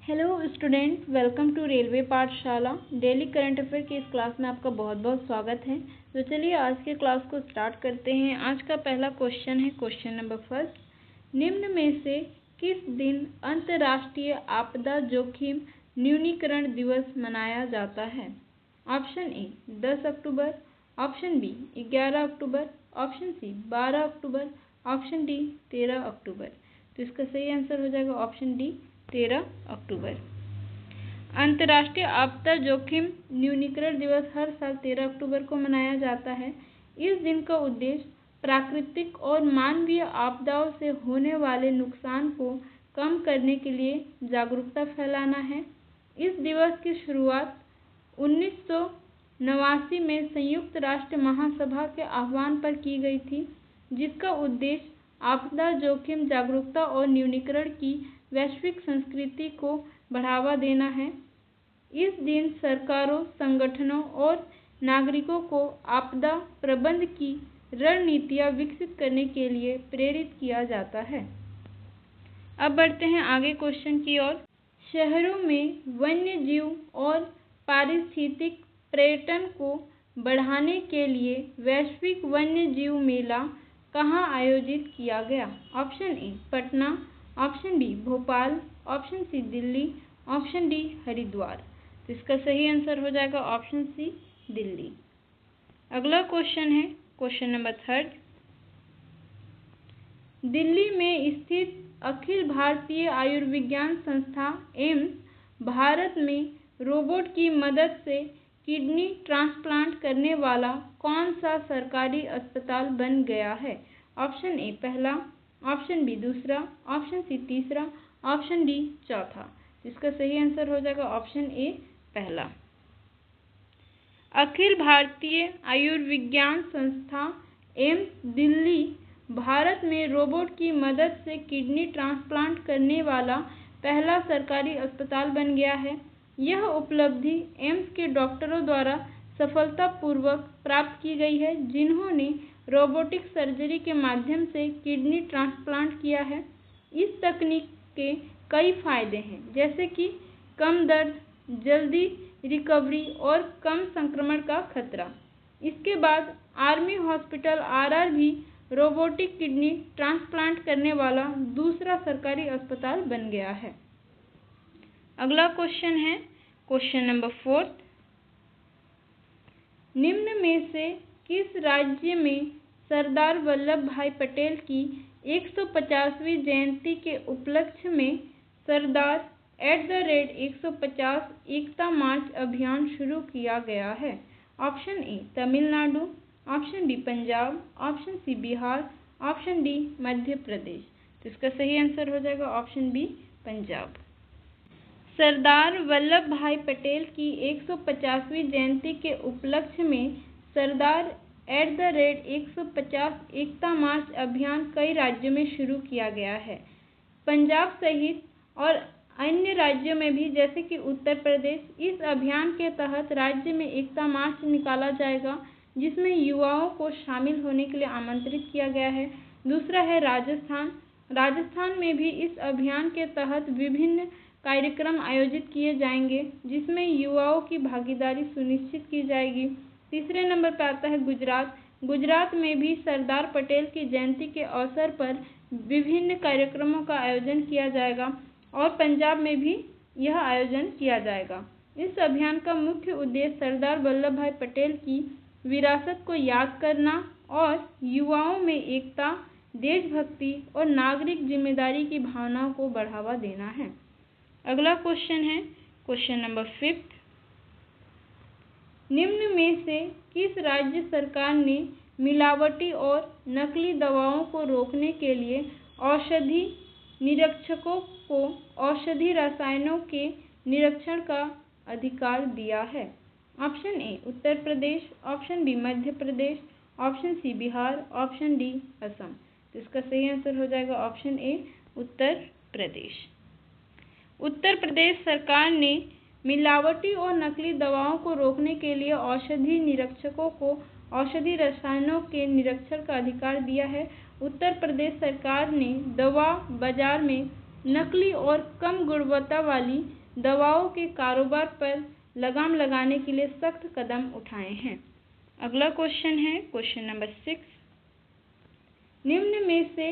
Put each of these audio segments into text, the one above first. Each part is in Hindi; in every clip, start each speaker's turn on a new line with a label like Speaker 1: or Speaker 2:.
Speaker 1: Hello student, welcome to railway Pathshala. Daily current affair की इस क्लास में आपका बहुत बहुत स्वागत है। तो चलिए आज के क्लास को स्टार्ट करते हैं। आज का पहला क्वेश्चन है क्वेश्चन नंबर फर्स्ट। निम्न में से किस दिन अंतर्राष्ट्रीय आपदा जोखिम न्यूनीकरण दिवस मनाया जाता है? Option A 10 October, option B 11 October, option C 12 October, option D 13 October. तो इसका सही आंसर हो जाएगा ऑप्शन डी 13 अक्टूबर। अंतर्राष्ट्रीय आपदा जोखिम न्यूनीकरण दिवस हर साल 13 अक्टूबर को मनाया जाता है। इस दिन का उद्देश्य प्राकृतिक और मानवीय आपदाओं से होने वाले नुकसान को कम करने के लिए जागरूकता फैलाना है। इस दिवस की शुरुआत 1989 में संयुक्त राष्ट्र महासभा के आह्वान पर की गई थी, जिसका उद्देश्य आपदा जोखिम जागरूकता और न्यूनीकरण की वैश्विक संस्कृति को बढ़ावा देना है। इस दिन सरकारों, संगठनों और नागरिकों को आपदा प्रबंधन की रणनीतियाँ विकसित करने के लिए प्रेरित किया जाता है। अब बढ़ते हैं आगे क्वेश्चन की ओर। शहरों में वन्य जीव और पारिस्थितिक पर्यटन को बढ़ाने के लिए वैश्विक वन्य जीव मेला कहाँ आयोजित किया गया? Option A Patna, option B Bhopal, option C Delhi, option D Haridwar. तो इसका सही आंसर हो जाएगा ऑप्शन सी दिल्ली। अगला क्वेश्चन है क्वेश्चन नंबर थर्ड। दिल्ली में स्थित अखिल भारतीय आयुर्विज्ञान संस्था एम्स भारत में रोबोट की मदद से किडनी ट्रांसप्लांट करने वाला कौन सा सरकारी अस्पताल बन गया है? ऑप्शन ए पहला, ऑप्शन बी दूसरा, ऑप्शन सी तीसरा, ऑप्शन डी चौथा। इसका सही आंसर हो जाएगा ऑप्शन ए पहला। अखिल भारतीय आयुर्विज्ञान संस्था एम्स दिल्ली भारत में रोबोट की मदद से किडनी ट्रांसप्लांट करने वाला पहला सरकारी अस्पताल बन गया है। यह उपलब्धि एम्स के डॉक्टरों द्वारा सफलतापूर्वक प्राप्त की गई है, जिन्होंने रोबोटिक सर्जरी के माध्यम से किडनी ट्रांसप्लांट किया है। इस तकनीक के कई फायदे हैं, जैसे कि कम दर्द, जल्दी रिकवरी और कम संक्रमण का खतरा। इसके बाद आर्मी हॉस्पिटल आरआर भी रोबोटिक किडनी ट्रांसप्लांट करने वाला दूसरा सरकारी अस्पताल बन गया है। अगला क्वेश्चन है क्वेश्चन नंबर फोर्थ। निम्न में से किस राज्य में सरदार वल्लभ भाई पटेल की 150वीं जयंती के उपलक्ष्य में सरदार @150 एकता मार्च अभियान शुरू किया गया है? Option A Tamil Nadu, option B Punjab, option C Bihar, option D Madhya Pradesh. तो इसका सही आंसर हो जाएगा option B Punjab. Sardar Vallabhbhai Patel की 150वीं जयंती के उपलक्ष्य में सरदार @150 एकता मार्च अभियान कई राज्यों में शुरू किया गया है। पंजाब सहित और अन्य राज्यों में भी, जैसे कि उत्तर प्रदेश, इस अभियान के तहत राज्य में एकता मार्च निकाला जाएगा, जिसमें युवाओं को शामिल होने के लिए आमंत्रित किया गया है। दूसरा है राजस्थान। राजस्थान में भी इस अभियान के तहत विभिन्न कार्यक्रम आयोजित किए जाएंगे, जिसमें युवाओं की भागीदारी सुनिश्चित की जाएगी। तीसरे नंबर पर आता है गुजरात। गुजरात में भी सरदार पटेल की जयंती के अवसर पर विभिन्न कार्यक्रमों का आयोजन किया जाएगा और पंजाब में भी यह आयोजन किया जाएगा। इस अभियान का मुख्य उद्देश्य सरदार वल्लभ भाई पटेल की विरासत को याद करना और युवाओं में एकता, देशभक्ति और नागरिक जिम्मेदारी की भावनाओं को बढ़ावा देना है। अगला क्वेश्चन है क्वेश्चन नंबर फिफ्थ। निम्न में से किस राज्य सरकार ने मिलावटी और नकली दवाओं को रोकने के लिए औषधि निरीक्षकों को औषधि रसायनों के निरीक्षण का अधिकार दिया है? Option A Uttar Pradesh, option B Madhya Pradesh, option C Bihar, option D Assam. तो इसका सही आंसर हो जाएगा ऑप्शन ए उत्तर प्रदेश। उत्तर प्रदेश सरकार ने मिलावटी और नकली दवाओं को रोकने के लिए औषधि निरीक्षकों को औषधि रसायनों के निरीक्षण का अधिकार दिया है। उत्तर प्रदेश सरकार ने दवा बाजार में नकली और कम गुणवत्ता वाली दवाओं के कारोबार पर लगाम लगाने के लिए सख्त कदम उठाए हैं। अगला क्वेश्चन है क्वेश्चन नंबर 6। निम्न में से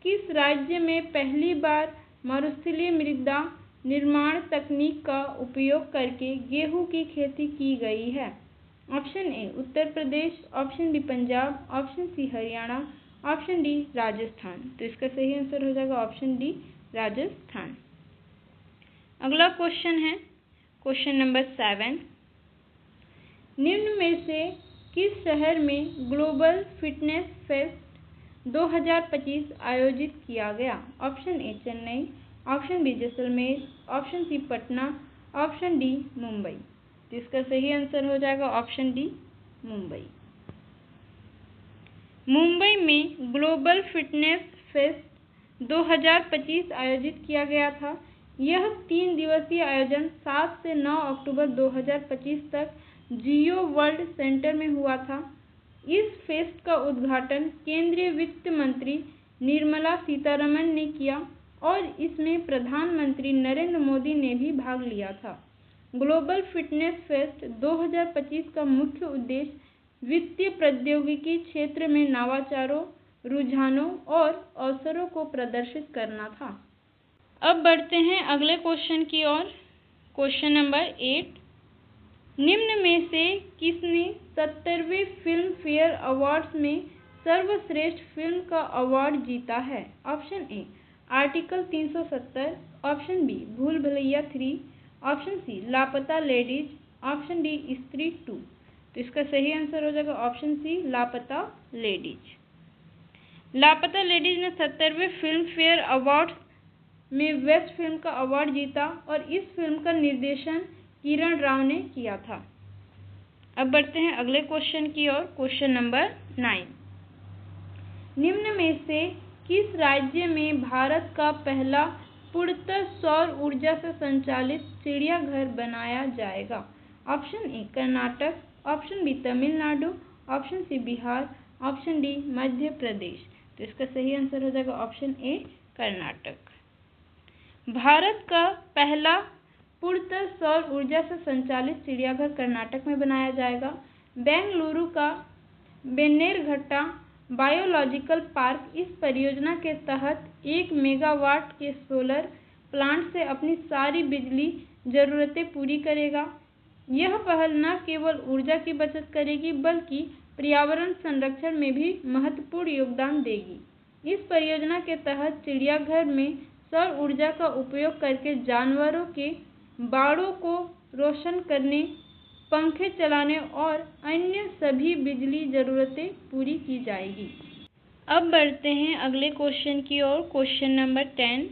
Speaker 1: किस राज्य में पहली बार मरुस्थलीय मृदा निर्माण तकनीक का उपयोग करके गेहूं की खेती की गई है? Option A Uttar Pradesh, option B Punjab, option C Haryana, option D Rajasthan. तो इसका सही आंसर हो जाएगा ऑप्शन डी राजस्थान। अगला क्वेश्चन है क्वेश्चन नंबर 7। निम्न में से किस शहर में ग्लोबल फिटनेस फेस्ट 2025 आयोजित किया गया? Option A Chennai, option B Jaisalmer, option C Patna, option D Mumbai. तो इसका सही आंसर हो जाएगा ऑप्शन डी मुंबई। मुंबई में ग्लोबल फिटनेस फेस्ट 2025 आयोजित किया गया था। यह 3 दिवसीय आयोजन 7 से 9 अक्टूबर 2025 तक जियो वर्ल्ड सेंटर में हुआ था। इस फेस्ट का उद्घाटन केंद्रीय वित्त मंत्री निर्मला सीतारमण ने किया और इसमें प्रधानमंत्री नरेंद्र मोदी ने भी भाग लिया था। ग्लोबल फिटनेस फेस्ट 2025 का मुख्य उद्देश्य वित्तीय प्रौद्योगिकी क्षेत्र में नवाचारों, रुझानों और अवसरों को प्रदर्शित करना था। अब बढ़ते हैं अगले क्वेश्चन की ओर। Question number 8। निम्न में से किसने 70वें फिल्म फेयर अवार्ड्स में सर्वश्रेष्ठ फिल्म का अवार्ड जीता है? Option A article 370, option B Bhool Bhulaiyaa 3, option C लापता लेडीज, ऑप्शन डी स्त्री 2। तो इसका सही आंसर हो जाएगा ऑप्शन सी लापता लेडीज। लापता लेडीज ने 70वें फिल्म फेयर अवार्ड्स में बेस्ट फिल्म का अवार्ड जीता और इस फिल्म का निर्देशन किरण राव ने किया था। अब बढ़ते हैं अगले क्वेश्चन की ओर। Question number 9। निम्न में से किस राज्य में भारत का पहला पूर्णतः सौर ऊर्जा से संचालित चिड़ियाघर बनाया जाएगा? Option A Karnataka, option B Tamil Nadu, option C Bihar, option D Madhya Pradesh. तो इसका सही आंसर हो जाएगा ऑप्शन ए कर्नाटक। भारत का पहला पूर्णतः सौर ऊर्जा से संचालित चिड़ियाघर कर्नाटक में बनाया जाएगा। बेंगलुरु का बेन्नेरघट्टा बायोलॉजिकल पार्क इस परियोजना के तहत 1 मेगावाट के सोलर प्लांट से अपनी सारी बिजली जरूरतें पूरी करेगा। यह पहल न केवल ऊर्जा की बचत करेगी बल्कि पर्यावरण संरक्षण में भी महत्वपूर्ण योगदान देगी। इस परियोजना के तहत चिड़ियाघर में सौर ऊर्जा का उपयोग करके जानवरों के बाड़ों को रोशन करने, पंखे चलाने और अन्य सभी बिजली जरूरतें पूरी की जाएगी। अब बढ़ते हैं अगले क्वेश्चन की ओर। Question number 10।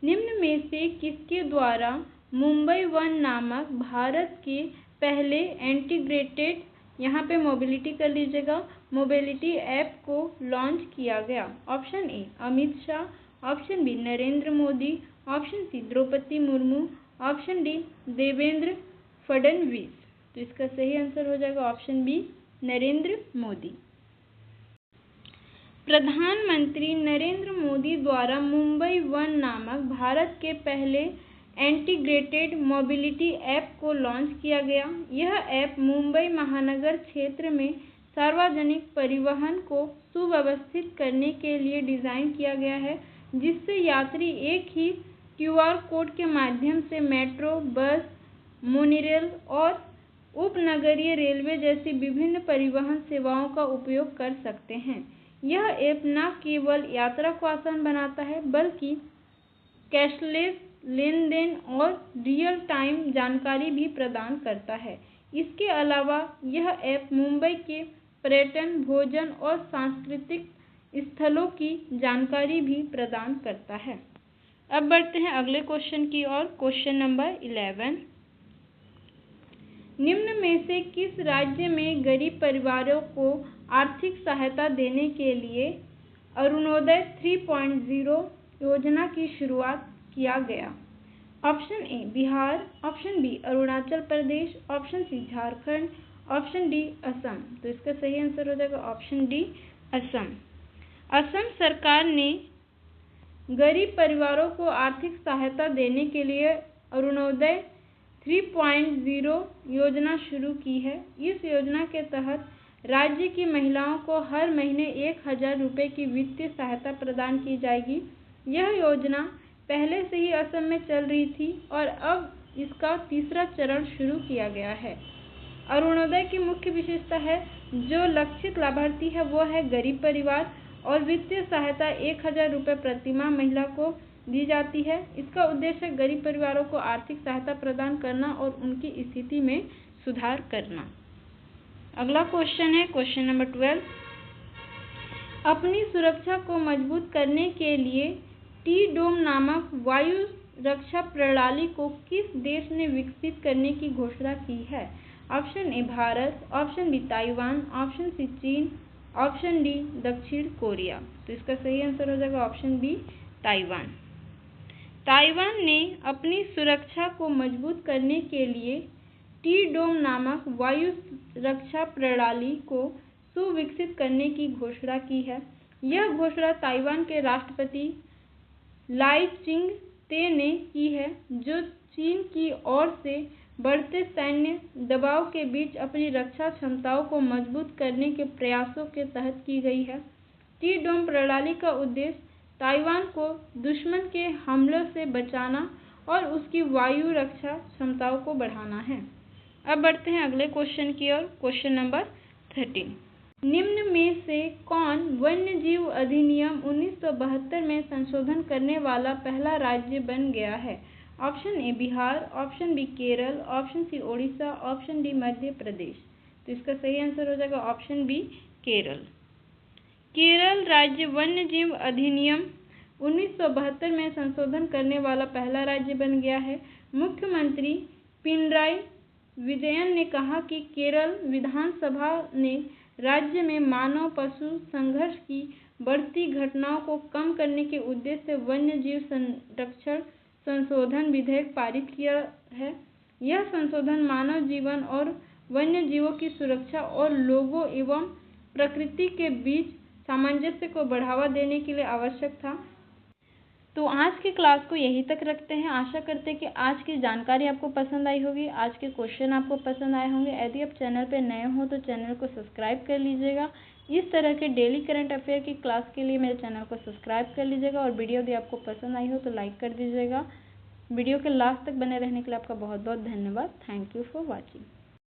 Speaker 1: निम्न में से किसके द्वारा मुंबई वन नामक भारत के पहले इंटीग्रेटेड, यहाँ पे मोबिलिटी कर लीजिएगा, मोबिलिटी ऐप को लॉन्च किया गया? Option A Amit Shah, option B Narendra Modi, option C Droupadi Murmu, option D Devendra Fadnavis. तो इसका सही आंसर हो जाएगा ऑप्शन बी नरेंद्र मोदी। प्रधानमंत्री नरेंद्र मोदी द्वारा मुंबई वन नामक भारत के पहले इंटीग्रेटेड मोबिलिटी ऐप को लॉन्च किया गया। यह ऐप मुंबई महानगर क्षेत्र में सार्वजनिक परिवहन को सुव्यवस्थित करने के लिए डिज़ाइन किया गया है, जिससे यात्री एक ही QR कोड के माध्यम से मेट्रो, बस, मोनोरेल और उपनगरीय रेलवे जैसी विभिन्न परिवहन सेवाओं का उपयोग कर सकते हैं। यह ऐप न केवल यात्रा को आसान बनाता है बल्कि कैशलेस लेन देन और रियल टाइम जानकारी भी प्रदान करता है। इसके अलावा यह ऐप मुंबई के पर्यटन, भोजन और सांस्कृतिक स्थलों की जानकारी भी प्रदान करता है। अब बढ़ते हैं अगले क्वेश्चन की ओर। Question number 11। निम्न में से किस राज्य में गरीब परिवारों को आर्थिक सहायता देने के लिए अरुणोदय 3.0 योजना की शुरुआत किया गया? Option A Bihar, option B Arunachal Pradesh, option C Jharkhand, option D Assam. तो इसका सही आंसर हो जाएगा ऑप्शन डी असम। असम सरकार ने गरीब परिवारों को आर्थिक सहायता देने के लिए अरुणोदय 3.0 योजना शुरू की है। इस योजना के तहत राज्य की महिलाओं को हर महीने 1,000 रुपये की वित्तीय सहायता प्रदान की जाएगी। यह योजना पहले से ही असम में चल रही थी और अब इसका तीसरा चरण शुरू किया गया है। अरुणोदय की मुख्य विशेषता है, जो लक्षित लाभार्थी है वो है गरीब परिवार और वित्तीय सहायता 1,000 रुपये प्रति माह महिला को दी जाती है। इसका उद्देश्य गरीब परिवारों को आर्थिक सहायता प्रदान करना और उनकी स्थिति में सुधार करना। अगला क्वेश्चन है क्वेश्चन नंबर 12। अपनी सुरक्षा को मजबूत करने के लिए टी-डोम नामक वायु रक्षा प्रणाली को किस देश ने विकसित करने की घोषणा की है? Option A Bharat, option B Taiwan, option C चीन, ऑप्शन डी दक्षिण कोरिया। तो इसका सही आंसर हो जाएगा ऑप्शन बी ताइवान। ताइवान ने अपनी सुरक्षा को मजबूत करने के लिए टी-डोम नामक वायु रक्षा प्रणाली को सुविकसित करने की घोषणा की है। यह घोषणा ताइवान के राष्ट्रपति लाई चिंग-ते ने की है, जो चीन की ओर से बढ़ते सैन्य दबाव के बीच अपनी रक्षा क्षमताओं को मजबूत करने के प्रयासों के तहत की गई है। टी-डोम प्रणाली का उद्देश्य ताइवान को दुश्मन के हमलों से बचाना और उसकी वायु रक्षा क्षमताओं को बढ़ाना है। अब बढ़ते हैं अगले क्वेश्चन की ओर। Question number 13। निम्न में से कौन वन्यजीव अधिनियम 1972 में संशोधन करने वाला पहला राज्य बन गया है? Option A Bihar, option B Kerala, option C Odisha, option D Madhya Pradesh. तो इसका सही आंसर हो जाएगा ऑप्शन बी केरल। केरल राज्य वन्यजीव अधिनियम 1972 में संशोधन करने वाला पहला राज्य बन गया है। मुख्यमंत्री पिनराई विजयन ने कहा कि केरल विधानसभा ने राज्य में मानव पशु संघर्ष की बढ़ती घटनाओं को कम करने के उद्देश्य से वन्यजीव संरक्षण संशोधन विधेयक पारित किया है। यह संशोधन मानव जीवन और वन्यजीवों की सुरक्षा और लोगों एवं प्रकृति के बीच सामंजस्य को बढ़ावा देने के लिए आवश्यक था। तो आज की क्लास को यहीं तक रखते हैं। आशा करते हैं कि आज की जानकारी आपको पसंद आई होगी, आज के क्वेश्चन आपको पसंद आए होंगे। यदि आप चैनल पर नए हो तो चैनल को सब्सक्राइब कर लीजिएगा। इस तरह के डेली करंट अफेयर की क्लास के लिए मेरे चैनल को सब्सक्राइब कर लीजिएगा और वीडियो यदि आपको पसंद आई हो तो लाइक कर दीजिएगा। वीडियो के लास्ट तक बने रहने के लिए आपका बहुत बहुत धन्यवाद। Thank you for watching.